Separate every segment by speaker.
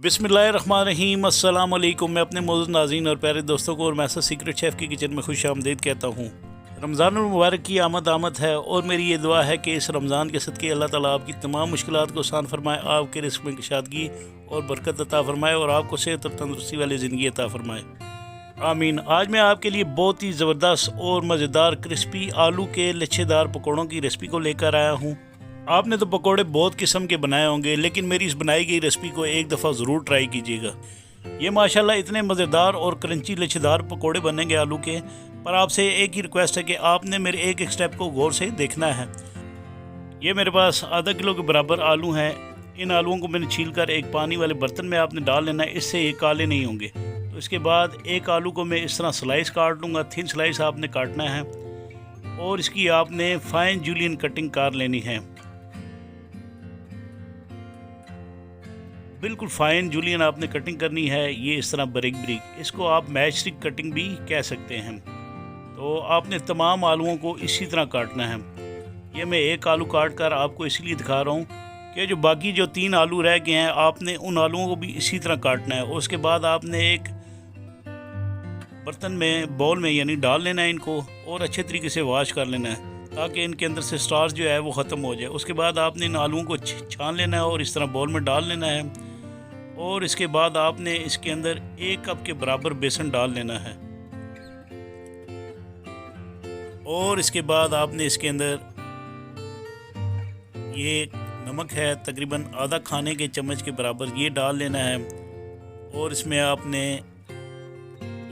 Speaker 1: बिस्मिल्लाहिर्रहमानिर्रहीम, अस्सलाम वालेकुम। मैं अपने मौजूद नाज़रीन और प्यारे दोस्तों को और मैसर सीक्रेट शेफ़ की किचन में खुश आमदीद कहता हूँ। रमज़ान मुबारक की आमद है और मेरी ये दुआ है कि इस रमज़ान के सदक़े अल्लाह ताला आपकी तमाम मुश्किलात को आसान फरमाए, आपके रिज़्क़ में कुशादगी और बरकत अता फ़रमाए और आपको सेहत और तंदुरुस्ती वाली ज़िंदगी अता फ़रमाए, आमीन। आज मैं आपके लिए बहुत ही ज़बरदस्त और मज़ेदार क्रिस्पी आलू के लच्छेदार पकौड़ों की रेसिपी को लेकर आया हूँ। आपने तो पकोड़े बहुत किस्म के बनाए होंगे, लेकिन मेरी इस बनाई गई रेसिपी को एक दफ़ा ज़रूर ट्राई कीजिएगा। ये माशाल्लाह इतने मज़ेदार और क्रंची लच्छेदार पकोड़े बनेंगे आलू के। पर आपसे एक ही रिक्वेस्ट है कि आपने मेरे एक एक स्टेप को गौर से देखना है। ये मेरे पास आधा किलो के बराबर आलू हैं। इन आलूओं को मैंने छील कर एक पानी वाले बर्तन में आपने डाल लेना है, इससे ये काले नहीं होंगे। तो इसके बाद एक आलू को मैं इस तरह स्लाइस काट लूँगा। थिन स्लाइस आपने काटना है और इसकी आपने फाइन जूलियन कटिंग कर लेनी है, बिल्कुल फ़ाइन जूलियन आपने कटिंग करनी है। ये इस तरह बारीक बारीक, इसको आप मैच स्टिक कटिंग भी कह सकते हैं। तो आपने तमाम आलूओं को इसी तरह काटना है। ये मैं एक आलू काट कर आपको इसलिए दिखा रहा हूँ कि जो बाकी जो 3 आलू रह गए हैं, आपने उन आलूओं को भी इसी तरह काटना है। और उसके बाद आपने एक बर्तन में बाउल में यानी डाल लेना है इनको और अच्छे तरीके से वॉश कर लेना है ताकि इनके अंदर से स्टार्च जो है वो ख़त्म हो जाए। उसके बाद आपने इन आलूओं को छान लेना है और इस तरह बाउल में डाल लेना है। और इसके बाद आपने इसके अंदर 1 कप के बराबर बेसन डाल लेना है और इसके बाद आपने इसके अंदर ये नमक है तकरीबन आधा खाने के चम्मच के बराबर ये डाल लेना है। और इसमें आपने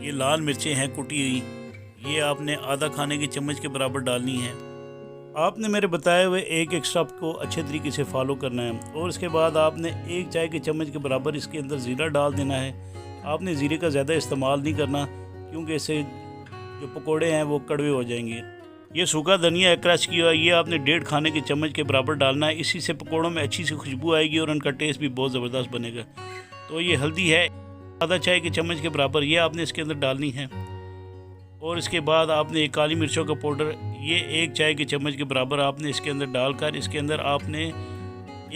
Speaker 1: ये लाल मिर्चें हैं कुटी हुई, ये आपने आधा खाने के चम्मच के बराबर डालनी है। आपने मेरे बताए हुए एक एक स्टेप को अच्छे तरीके से फॉलो करना है। और इसके बाद आपने 1 चाय के चम्मच के बराबर इसके अंदर ज़ीरा डाल देना है। आपने ज़ीरे का ज़्यादा इस्तेमाल नहीं करना क्योंकि इससे जो पकोड़े हैं वो कड़वे हो जाएंगे। ये सूखा धनिया है क्रश किया हुआ, ये आपने 1.5 खाने के चम्मच के बराबर डालना है। इसी से पकोड़ों में अच्छी सी खुशबू आएगी और उनका टेस्ट भी बहुत ज़बरदस्त बनेगा। तो ये हल्दी है आधा चाय के चम्मच के बराबर, ये आपने इसके अंदर डालनी है। और इसके बाद आपने काली मिर्चों का पाउडर ये 1 चाय के चम्मच के बराबर आपने इसके अंदर डालकर इसके अंदर आपने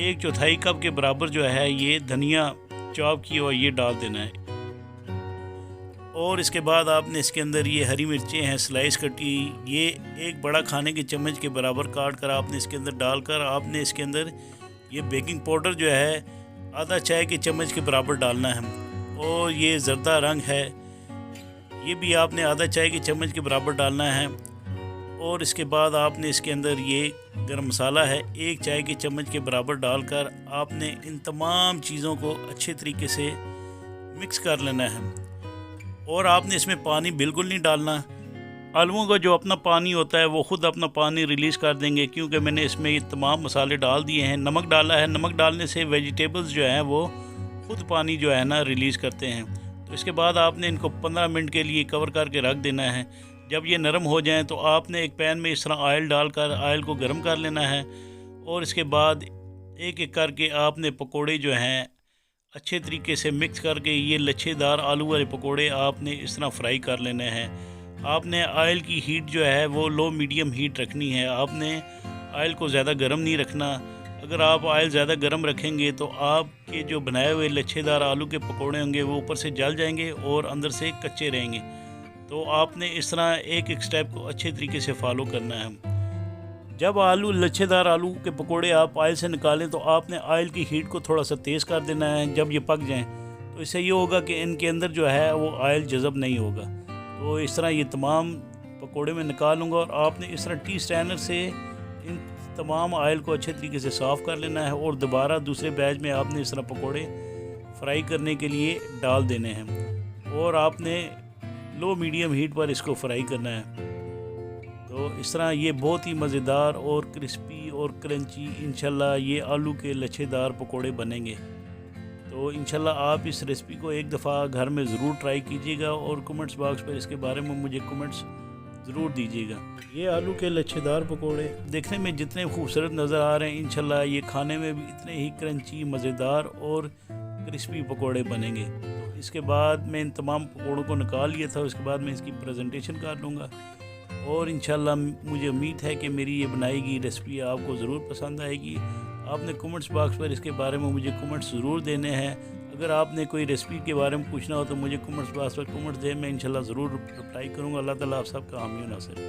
Speaker 1: 1/4 कप के बराबर जो है ये धनिया चॉप की और ये डाल देना है। और इसके बाद आपने इसके अंदर ये हरी मिर्चें हैं स्लाइस कटी, ये 1 बड़ा खाने के चम्मच के बराबर काट कर आपने इसके अंदर डालकर आपने इसके अंदर ये बेकिंग पाउडर जो है आधा चाय के चम्मच के बराबर डालना है। और ये जर्दा रंग है, ये भी आपने आधा चाय के चम्मच के बराबर डालना है। और इसके बाद आपने इसके अंदर ये गरम मसाला है 1 चाय के चम्मच के बराबर डालकर आपने इन तमाम चीज़ों को अच्छे तरीके से मिक्स कर लेना है। और आपने इसमें पानी बिल्कुल नहीं डालना। आलूओं का जो अपना पानी होता है वो ख़ुद अपना पानी रिलीज़ कर देंगे क्योंकि मैंने इसमें ये तमाम मसाले डाल दिए हैं, नमक डाला है। नमक डालने से वेजिटेबल्स जो हैं वो ख़ुद पानी जो है ना रिलीज़ करते हैं। तो इसके बाद आपने इनको 15 मिनट के लिए कवर करके रख देना है। जब ये नरम हो जाएं तो आपने एक पैन में इस तरह ऑयल डालकर ऑयल को गर्म कर लेना है। और इसके बाद एक एक करके आपने पकोड़े जो हैं अच्छे तरीके से मिक्स करके ये लच्छेदार आलू वाले पकोड़े आपने इस तरह फ्राई कर लेने हैं। आपने ऑयल की हीट जो है वो लो मीडियम हीट रखनी है। आपने ऑयल को ज़्यादा गर्म नहीं रखना। अगर आप ऑयल ज़्यादा गर्म रखेंगे तो आपके जो बनाए हुए लच्छेदार आलू के पकोड़े होंगे वो ऊपर से जल जाएंगे और अंदर से कच्चे रहेंगे। तो आपने इस तरह एक एक स्टेप को अच्छे तरीके से फॉलो करना है। जब लच्छेदार आलू के पकोड़े आप ऑयल से निकालें तो आपने ऑयल की हीट को थोड़ा सा तेज़ कर देना है। जब ये पक जाएं तो इससे ये होगा कि इनके अंदर जो है वो ऑयल जज़ब नहीं होगा। तो इस तरह ये तमाम पकोड़े में निकालूँगा और आपने इस तरह टी स्ट्रेनर से इन तमाम ऑयल को अच्छे तरीके से साफ़ कर लेना है। और दोबारा दूसरे बैच में आपने इस तरह पकोड़े फ्राई करने के लिए डाल देने हैं और आपने लो मीडियम हीट पर इसको फ्राई करना है। तो इस तरह ये बहुत ही मज़ेदार और क्रिस्पी और क्रंची इंशाल्लाह ये आलू के लच्छेदार पकोड़े बनेंगे। तो इंशाल्लाह आप इस रेसिपी को एक दफ़ा घर में ज़रूर ट्राई कीजिएगा और कमेंट्स बॉक्स पर इसके बारे में मुझे कमेंट्स ज़रूर दीजिएगा। ये आलू के लच्छेदार पकोड़े देखने में जितने खूबसूरत नज़र आ रहे हैं इंशाल्लाह ये खाने में भी इतने ही क्रंची मज़ेदार और क्रिस्पी पकोड़े बनेंगे। तो इसके बाद मैं इन तमाम पकोड़ों को निकाल लिया था, उसके बाद मैं इसकी प्रेजेंटेशन कर लूँगा। और इंशाल्लाह मुझे उम्मीद है कि मेरी ये बनाई गई रेसिपी आपको ज़रूर पसंद आएगी। आपने कमेंट्स बॉक्स पर इसके बारे में मुझे कमेंट्स ज़रूर देने हैं। अगर आपने कोई रेसिपी के बारे में पूछना हो तो मुझे कमेंट्स बॉक्स पर कमेंट्स दें, मैं इंशाल्लाह ज़रूर रिप्लाई करूँगा। अल्लाह ताला आप सबका हामी नासिर।